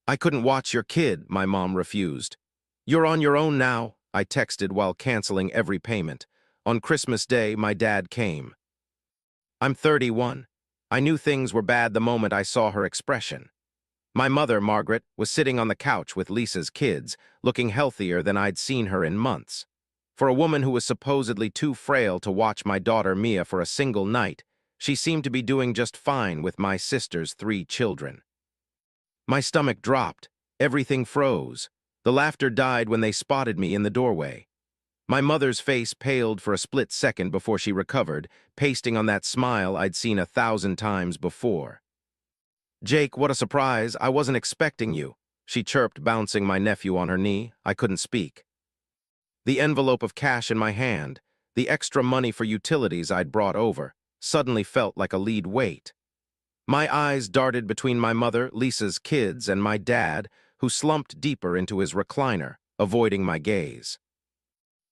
I couldn't watch your kid, my mom refused. You're on your own now, I texted while canceling every payment. On Christmas Day, my dad came. I'm 31. I knew things were bad the moment I saw her expression. My mother, Margaret, was sitting on the couch with Lisa's kids, looking healthier than I'd seen her in months. For a woman who was supposedly too frail to watch my daughter Mia for a single night, she seemed to be doing just fine with my sister's 3 children. My stomach dropped. Everything froze. The laughter died when they spotted me in the doorway. My mother's face paled for a split second before she recovered, pasting on that smile I'd seen 1,000 times before. "Jake, what a surprise. I wasn't expecting you," she chirped, bouncing my nephew on her knee. I couldn't speak. The envelope of cash in my hand, the extra money for utilities I'd brought over, suddenly felt like a lead weight. My eyes darted between my mother, Lisa's kids, and my dad, who slumped deeper into his recliner, avoiding my gaze.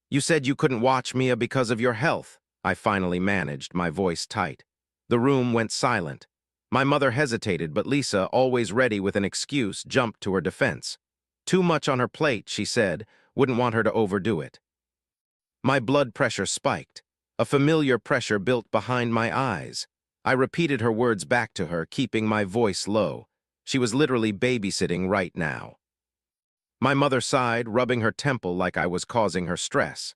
"You said you couldn't watch Mia because of your health," I finally managed, my voice tight. The room went silent. My mother hesitated, but Lisa, always ready with an excuse, jumped to her defense. Too much on her plate, she said, wouldn't want her to overdo it. My blood pressure spiked. A familiar pressure built behind my eyes. I repeated her words back to her, keeping my voice low. She was literally babysitting right now. My mother sighed, rubbing her temple like I was causing her stress.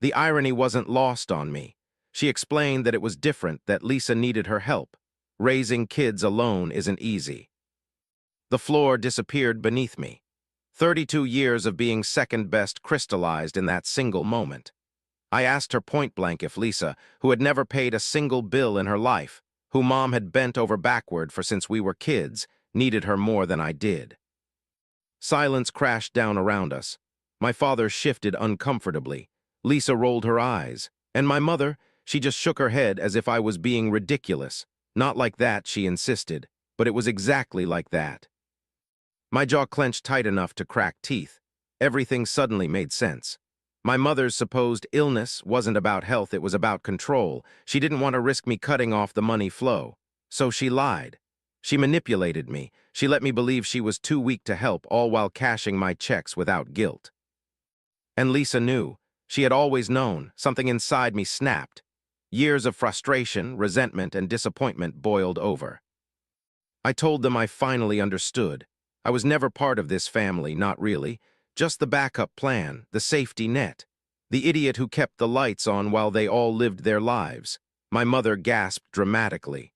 The irony wasn't lost on me. She explained that it was different, that Lisa needed her help. Raising kids alone isn't easy. The floor disappeared beneath me. 32 years of being second best crystallized in that single moment. I asked her point-blank if Lisa, who had never paid a single bill in her life, who Mom had bent over backward for since we were kids, needed her more than I did. Silence crashed down around us. My father shifted uncomfortably. Lisa rolled her eyes. And my mother, she just shook her head as if I was being ridiculous. Not like that, she insisted, but it was exactly like that. My jaw clenched tight enough to crack teeth. Everything suddenly made sense. My mother's supposed illness wasn't about health, it was about control. She didn't want to risk me cutting off the money flow. So she lied. She manipulated me. She let me believe she was too weak to help, all while cashing my checks without guilt. And Lisa knew. She had always known. Something inside me snapped. Years of frustration, resentment, and disappointment boiled over. I told them I finally understood. I was never part of this family, not really. Just the backup plan, the safety net. The idiot who kept the lights on while they all lived their lives. My mother gasped dramatically.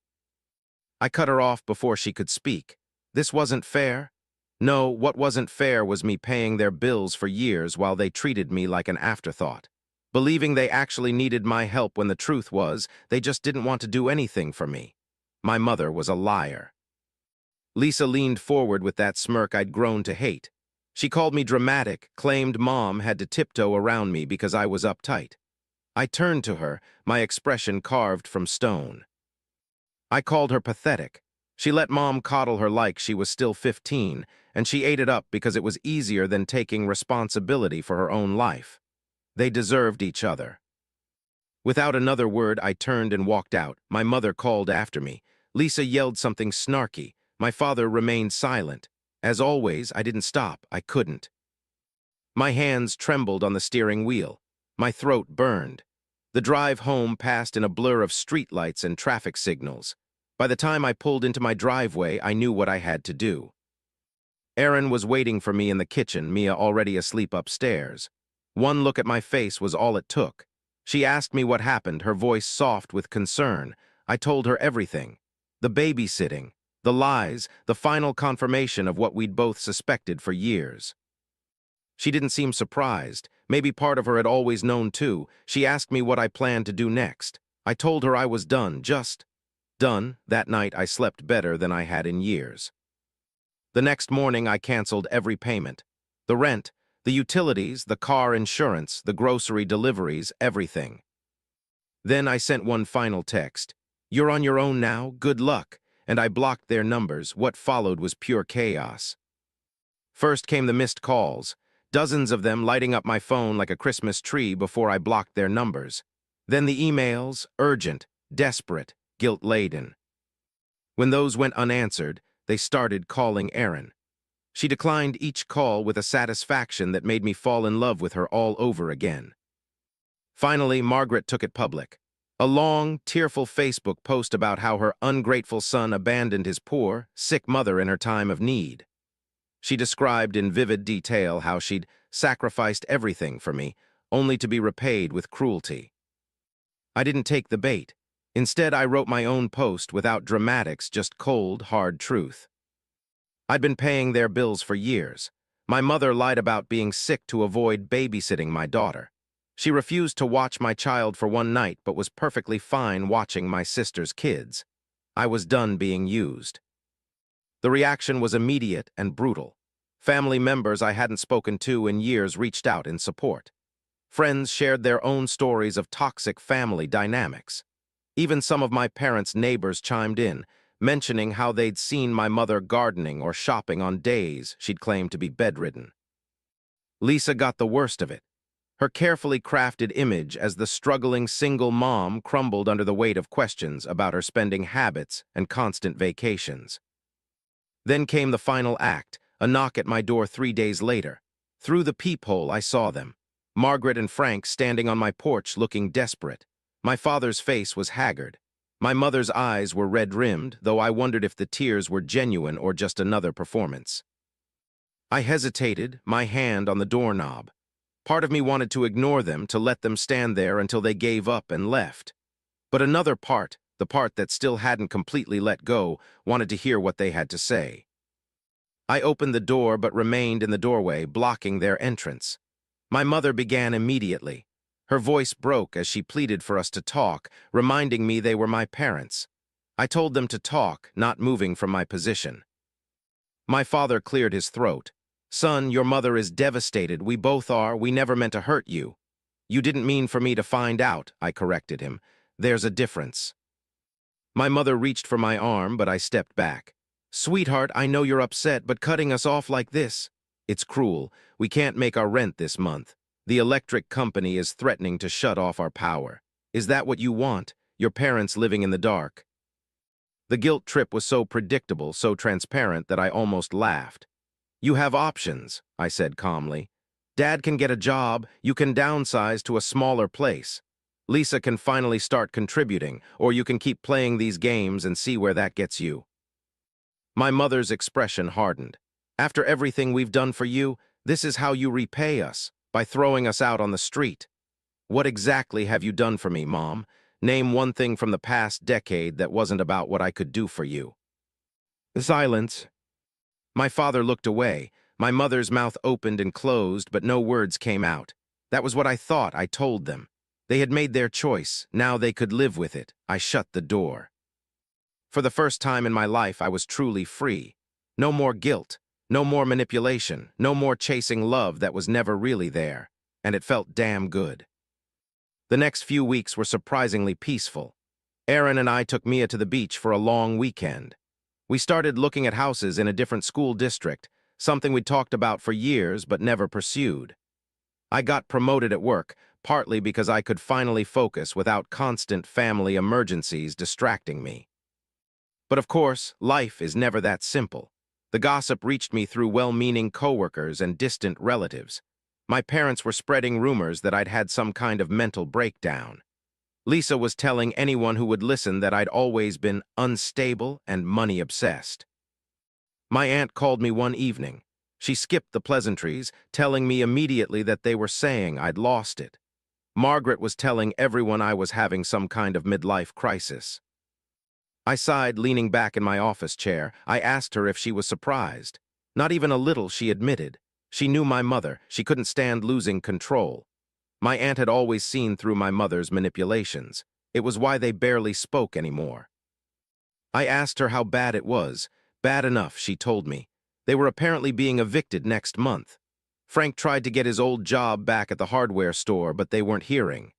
I cut her off before she could speak. This wasn't fair. No, what wasn't fair was me paying their bills for years while they treated me like an afterthought. Believing they actually needed my help when the truth was, they just didn't want to do anything for me. My mother was a liar. Lisa leaned forward with that smirk I'd grown to hate. She called me dramatic, claimed Mom had to tiptoe around me because I was uptight. I turned to her, my expression carved from stone. I called her pathetic. She let Mom coddle her like she was still 15, and she ate it up because it was easier than taking responsibility for her own life. They deserved each other. Without another word, I turned and walked out. My mother called after me. Lisa yelled something snarky. My father remained silent. As always, I didn't stop. I couldn't. My hands trembled on the steering wheel. My throat burned. The drive home passed in a blur of streetlights and traffic signals. By the time I pulled into my driveway, I knew what I had to do. Erin was waiting for me in the kitchen, Mia already asleep upstairs. One look at my face was all it took. She asked me what happened, her voice soft with concern. I told her everything. The babysitting, the lies, the final confirmation of what we'd both suspected for years. She didn't seem surprised. Maybe part of her had always known too. She asked me what I planned to do next. I told her I was done, just done. That night I slept better than I had in years. The next morning I canceled every payment. The rent, the utilities, the car insurance, the grocery deliveries, everything. Then I sent one final text. "You're on your own now, good luck," and I blocked their numbers. What followed was pure chaos. First came the missed calls, dozens of them lighting up my phone like a Christmas tree before I blocked their numbers. Then the emails, urgent, desperate, guilt-laden. When those went unanswered, they started calling Erin. She declined each call with a satisfaction that made me fall in love with her all over again. Finally, Margaret took it public. A long, tearful Facebook post about how her ungrateful son abandoned his poor, sick mother in her time of need. She described in vivid detail how she'd sacrificed everything for me, only to be repaid with cruelty. I didn't take the bait. Instead, I wrote my own post without dramatics, just cold, hard truth. I'd been paying their bills for years. My mother lied about being sick to avoid babysitting my daughter. She refused to watch my child for one night but was perfectly fine watching my sister's kids. I was done being used. The reaction was immediate and brutal. Family members I hadn't spoken to in years reached out in support. Friends shared their own stories of toxic family dynamics. Even some of my parents' neighbors chimed in, mentioning how they'd seen my mother gardening or shopping on days she'd claimed to be bedridden. Lisa got the worst of it. Her carefully crafted image as the struggling single mom crumbled under the weight of questions about her spending habits and constant vacations. Then came the final act, a knock at my door 3 days later. Through the peephole, I saw them. Margaret and Frank standing on my porch looking desperate. My father's face was haggard. My mother's eyes were red-rimmed, though I wondered if the tears were genuine or just another performance. I hesitated, my hand on the doorknob. Part of me wanted to ignore them, to let them stand there until they gave up and left. But another part, the part that still hadn't completely let go, wanted to hear what they had to say. I opened the door but remained in the doorway, blocking their entrance. My mother began immediately. Her voice broke as she pleaded for us to talk, reminding me they were my parents. I told them to talk, not moving from my position. My father cleared his throat. "Son, your mother is devastated. We both are. We never meant to hurt you." "You didn't mean for me to find out," I corrected him. "There's a difference." My mother reached for my arm, but I stepped back. "Sweetheart, I know you're upset, but cutting us off like this, it's cruel. We can't make our rent this month. The electric company is threatening to shut off our power. Is that what you want? Your parents living in the dark?" The guilt trip was so predictable, so transparent that I almost laughed. "You have options," I said calmly. "Dad can get a job, you can downsize to a smaller place. Lisa can finally start contributing, or you can keep playing these games and see where that gets you." My mother's expression hardened. "After everything we've done for you, this is how you repay us, by throwing us out on the street. What exactly have you done for me, Mom? Name one thing from the past decade that wasn't about what I could do for you." Silence. My father looked away. My mother's mouth opened and closed, but no words came out. That was what I thought. I told them. They had made their choice. Now they could live with it. I shut the door. For the first time in my life, I was truly free. No more guilt. No more manipulation. No more chasing love that was never really there. And it felt damn good. The next few weeks were surprisingly peaceful. Aaron and I took Mia to the beach for a long weekend. We started looking at houses in a different school district, something we'd talked about for years but never pursued. I got promoted at work, partly because I could finally focus without constant family emergencies distracting me. But of course, life is never that simple. The gossip reached me through well-meaning coworkers and distant relatives. My parents were spreading rumors that I'd had some kind of mental breakdown. Lisa was telling anyone who would listen that I'd always been unstable and money-obsessed. My aunt called me one evening. She skipped the pleasantries, telling me immediately that they were saying I'd lost it. Margaret was telling everyone I was having some kind of midlife crisis. I sighed, leaning back in my office chair. I asked her if she was surprised. Not even a little, she admitted. She knew my mother. She couldn't stand losing control. My aunt had always seen through my mother's manipulations. It was why they barely spoke anymore. I asked her how bad it was. Bad enough, she told me. They were apparently being evicted next month. Frank tried to get his old job back at the hardware store, but they weren't hearing.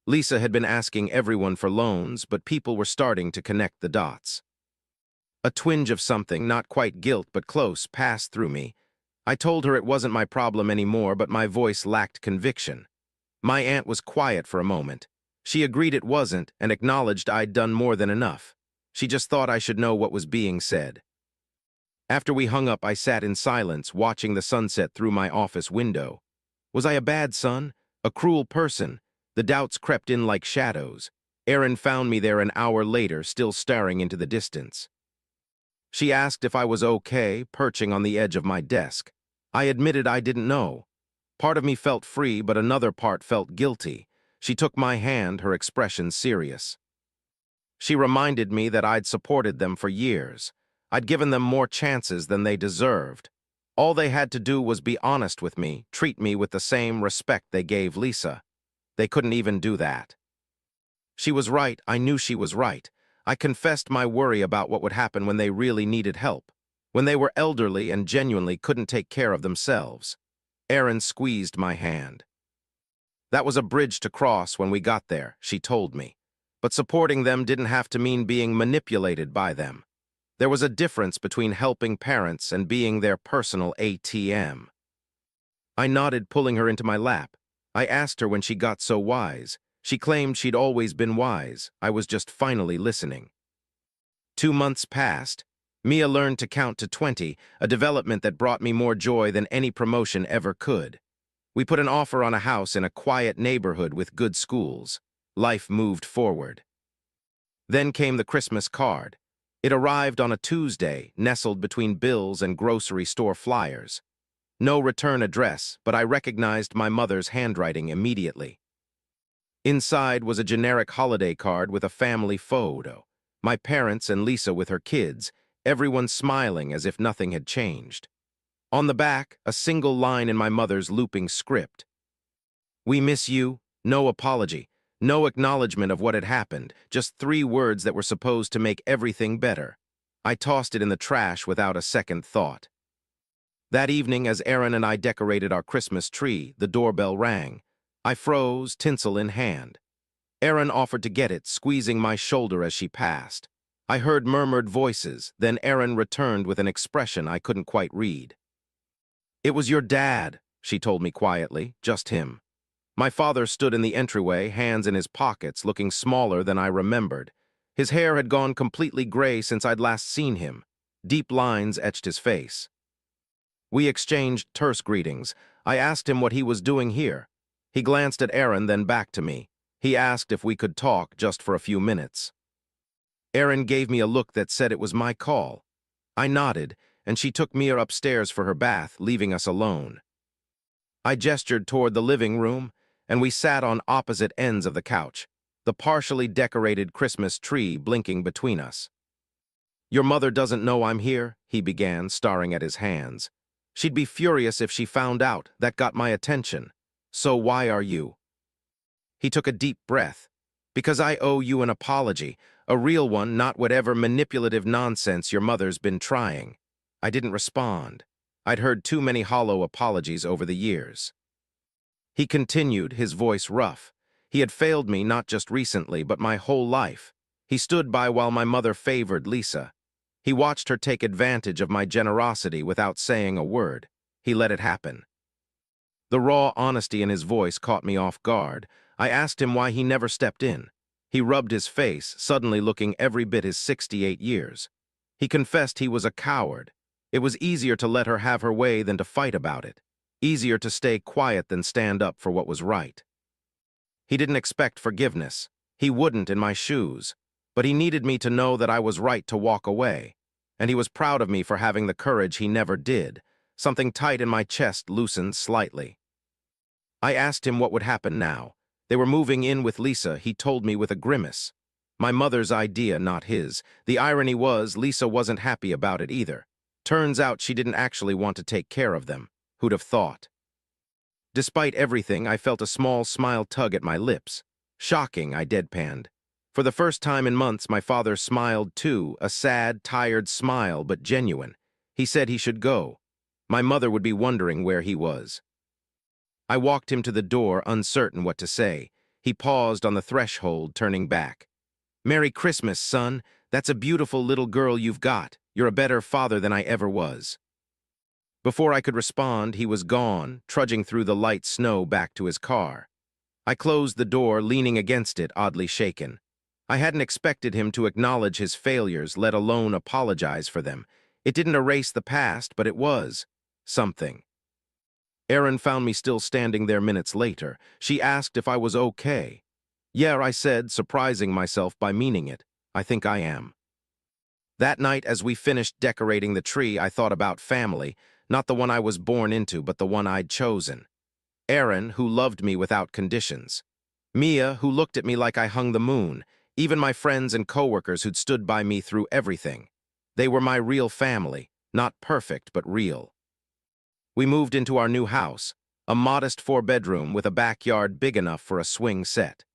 Lisa had been asking everyone for loans, but people were starting to connect the dots. A twinge of something, not quite guilt but close, passed through me. I told her it wasn't my problem anymore, but my voice lacked conviction. My aunt was quiet for a moment. She agreed it wasn't and acknowledged I'd done more than enough. She just thought I should know what was being said. After we hung up, I sat in silence, watching the sunset through my office window. Was I a bad son? A cruel person? The doubts crept in like shadows. Erin found me there an hour later, still staring into the distance. She asked if I was okay, perching on the edge of my desk. I admitted I didn't know. Part of me felt free, but another part felt guilty. She took my hand, her expression serious. She reminded me that I'd supported them for years. I'd given them more chances than they deserved. All they had to do was be honest with me, treat me with the same respect they gave Lisa. They couldn't even do that. She was right. I knew she was right. I confessed my worry about what would happen when they really needed help, when they were elderly and genuinely couldn't take care of themselves. Erin squeezed my hand. That was a bridge to cross when we got there, she told me. But supporting them didn't have to mean being manipulated by them. There was a difference between helping parents and being their personal ATM. I nodded, pulling her into my lap. I asked her when she got so wise. She claimed she'd always been wise. I was just finally listening. 2 months passed. Mia learned to count to 20, a development that brought me more joy than any promotion ever could. We put an offer on a house in a quiet neighborhood with good schools. Life moved forward. Then came the Christmas card. It arrived on a Tuesday, nestled between bills and grocery store flyers. No return address, but I recognized my mother's handwriting immediately. Inside was a generic holiday card with a family photo. My parents and Lisa with her kids, everyone smiling as if nothing had changed. On the back, a single line in my mother's looping script. "We miss you," no apology, no acknowledgement of what had happened, just 3 words that were supposed to make everything better. I tossed it in the trash without a second thought. That evening, as Erin and I decorated our Christmas tree, the doorbell rang. I froze, tinsel in hand. Erin offered to get it, squeezing my shoulder as she passed. I heard murmured voices, then Erin returned with an expression I couldn't quite read. "It was your dad," she told me quietly, "just him." My father stood in the entryway, hands in his pockets, looking smaller than I remembered. His hair had gone completely gray since I'd last seen him. Deep lines etched his face. We exchanged terse greetings. I asked him what he was doing here. He glanced at Erin, then back to me. He asked if we could talk just for a few minutes. Erin gave me a look that said it was my call. I nodded, and she took Mia upstairs for her bath, leaving us alone. I gestured toward the living room, and we sat on opposite ends of the couch, the partially decorated Christmas tree blinking between us. "Your mother doesn't know I'm here," he began, staring at his hands. "She'd be furious if she found out. That got my attention. So why are you?" He took a deep breath. "Because I owe you an apology, a real one, not whatever manipulative nonsense your mother's been trying." I didn't respond. I'd heard too many hollow apologies over the years. He continued, his voice rough. He had failed me not just recently, but my whole life. He stood by while my mother favored Lisa. He watched her take advantage of my generosity without saying a word. He let it happen. The raw honesty in his voice caught me off guard. I asked him why he never stepped in. He rubbed his face, suddenly looking every bit his 68 years. He confessed he was a coward. It was easier to let her have her way than to fight about it. Easier to stay quiet than stand up for what was right. He didn't expect forgiveness. He wouldn't in my shoes. But he needed me to know that I was right to walk away. And he was proud of me for having the courage he never did. Something tight in my chest loosened slightly. I asked him what would happen now. They were moving in with Lisa, he told me with a grimace. My mother's idea, not his. The irony was, Lisa wasn't happy about it either. Turns out she didn't actually want to take care of them. Who'd have thought? Despite everything, I felt a small smile tug at my lips. "Shocking," I deadpanned. For the first time in months, my father smiled too, a sad, tired smile, but genuine. He said he should go. My mother would be wondering where he was. I walked him to the door, uncertain what to say. He paused on the threshold, turning back. "Merry Christmas, son. That's a beautiful little girl you've got. You're a better father than I ever was." Before I could respond, he was gone, trudging through the light snow back to his car. I closed the door, leaning against it, oddly shaken. I hadn't expected him to acknowledge his failures, let alone apologize for them. It didn't erase the past, but it was something. Erin found me still standing there minutes later. She asked if I was okay. Yeah, I said, surprising myself by meaning it. I think I am. That night, as we finished decorating the tree, I thought about family, not the one I was born into, but the one I'd chosen. Erin, who loved me without conditions. Mia, who looked at me like I hung the moon. Even my friends and coworkers who'd stood by me through everything. They were my real family, not perfect, but real. We moved into our new house, a modest 4-bedroom with a backyard big enough for a swing set.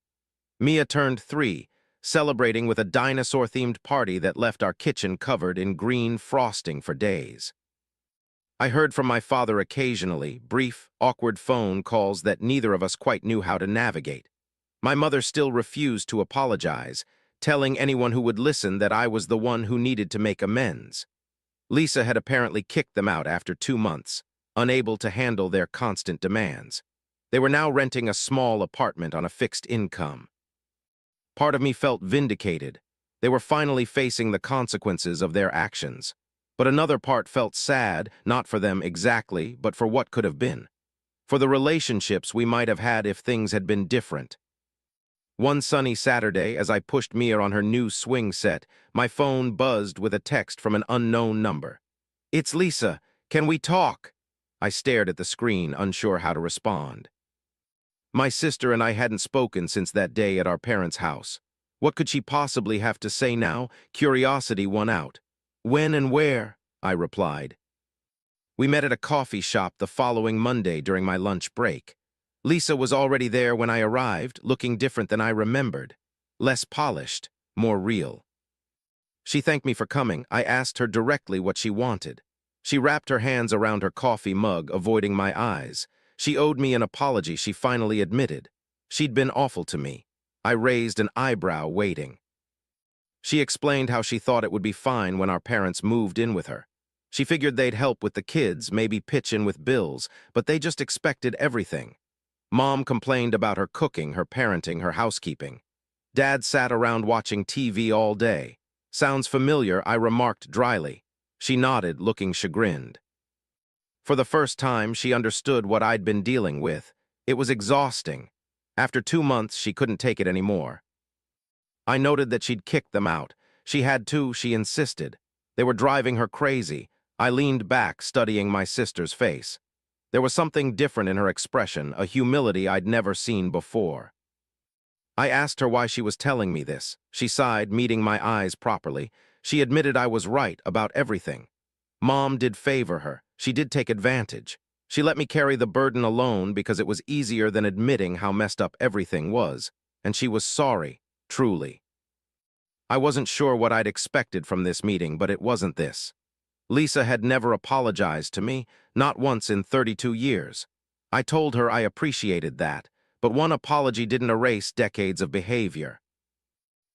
Mia turned 3, celebrating with a dinosaur-themed party that left our kitchen covered in green frosting for days. I heard from my father occasionally, brief, awkward phone calls that neither of us quite knew how to navigate. My mother still refused to apologize, telling anyone who would listen that I was the one who needed to make amends. Lisa had apparently kicked them out after 2 months, unable to handle their constant demands. They were now renting a small apartment on a fixed income. Part of me felt vindicated. They were finally facing the consequences of their actions. But another part felt sad, not for them exactly, but for what could have been. For the relationships we might have had if things had been different. One sunny Saturday, as I pushed Mia on her new swing set, my phone buzzed with a text from an unknown number. "It's Lisa. Can we talk?" I stared at the screen, unsure how to respond. My sister and I hadn't spoken since that day at our parents' house. What could she possibly have to say now? Curiosity won out. "When and where?" I replied. We met at a coffee shop the following Monday during my lunch break. Lisa was already there when I arrived, looking different than I remembered. Less polished, more real. She thanked me for coming. I asked her directly what she wanted. She wrapped her hands around her coffee mug, avoiding my eyes. She owed me an apology, she finally admitted. She'd been awful to me. I raised an eyebrow, waiting. She explained how she thought it would be fine when our parents moved in with her. She figured they'd help with the kids, maybe pitch in with bills, but they just expected everything. Mom complained about her cooking, her parenting, her housekeeping. Dad sat around watching TV all day. "Sounds familiar," I remarked dryly. She nodded, looking chagrined. For the first time, she understood what I'd been dealing with. It was exhausting. After 2 months, she couldn't take it anymore. I noted that she'd kicked them out. She had to, she insisted. They were driving her crazy. I leaned back, studying my sister's face. There was something different in her expression, a humility I'd never seen before. I asked her why she was telling me this. She sighed, meeting my eyes properly. She admitted I was right about everything. Mom did favor her. She did take advantage. She let me carry the burden alone because it was easier than admitting how messed up everything was. And she was sorry, truly. I wasn't sure what I'd expected from this meeting, but it wasn't this. Lisa had never apologized to me, not once in 32 years. I told her I appreciated that, but one apology didn't erase decades of behavior.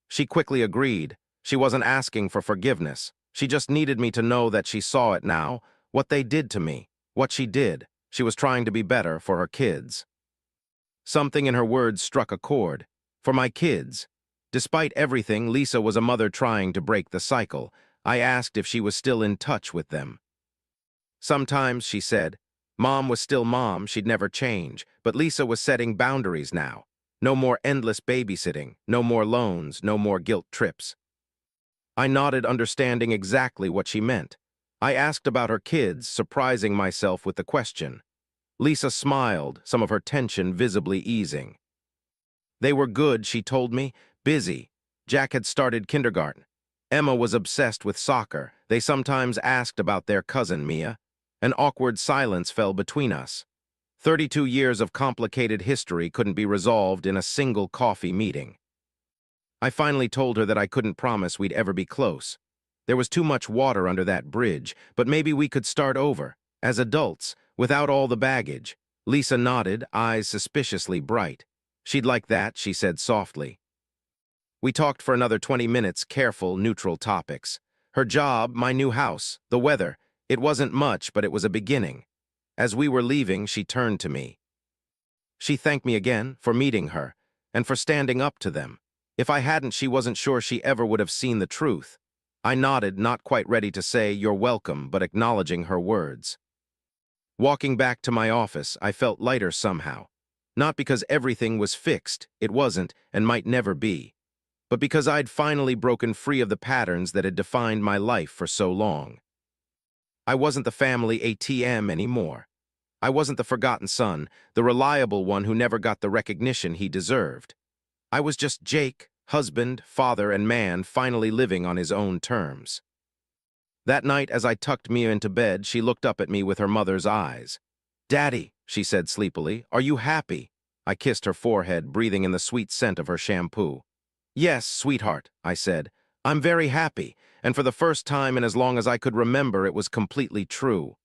She quickly agreed. She wasn't asking for forgiveness. She just needed me to know that she saw it now, what they did to me, what she did. She was trying to be better for her kids. Something in her words struck a chord. For my kids. Despite everything, Lisa was a mother trying to break the cycle. I asked if she was still in touch with them. Sometimes, she said. Mom was still mom, she'd never change, but Lisa was setting boundaries now. No more endless babysitting, no more loans, no more guilt trips. I nodded, understanding exactly what she meant. I asked about her kids, surprising myself with the question. Lisa smiled, some of her tension visibly easing. They were good, she told me, busy. Jack had started kindergarten. Emma was obsessed with soccer. They sometimes asked about their cousin, Mia. An awkward silence fell between us. 32 years of complicated history couldn't be resolved in a single coffee meeting. I finally told her that I couldn't promise we'd ever be close. There was too much water under that bridge, but maybe we could start over, as adults, without all the baggage. Lisa nodded, eyes suspiciously bright. She'd like that, she said softly. We talked for another 20 minutes, careful, neutral topics. Her job, my new house, the weather. It wasn't much, but it was a beginning. As we were leaving, she turned to me. She thanked me again for meeting her, and for standing up to them. If I hadn't, she wasn't sure she ever would have seen the truth. I nodded, not quite ready to say, "You're welcome," but acknowledging her words. Walking back to my office, I felt lighter somehow. Not because everything was fixed, it wasn't, and might never be, but because I'd finally broken free of the patterns that had defined my life for so long. I wasn't the family ATM anymore. I wasn't the forgotten son, the reliable one who never got the recognition he deserved. I was just Jake, husband, father, and man, finally living on his own terms. That night, as I tucked Mia into bed, she looked up at me with her mother's eyes. "Daddy," she said sleepily, "are you happy?" I kissed her forehead, breathing in the sweet scent of her shampoo. "Yes, sweetheart," I said. "I'm very happy," and for the first time in as long as I could remember, it was completely true.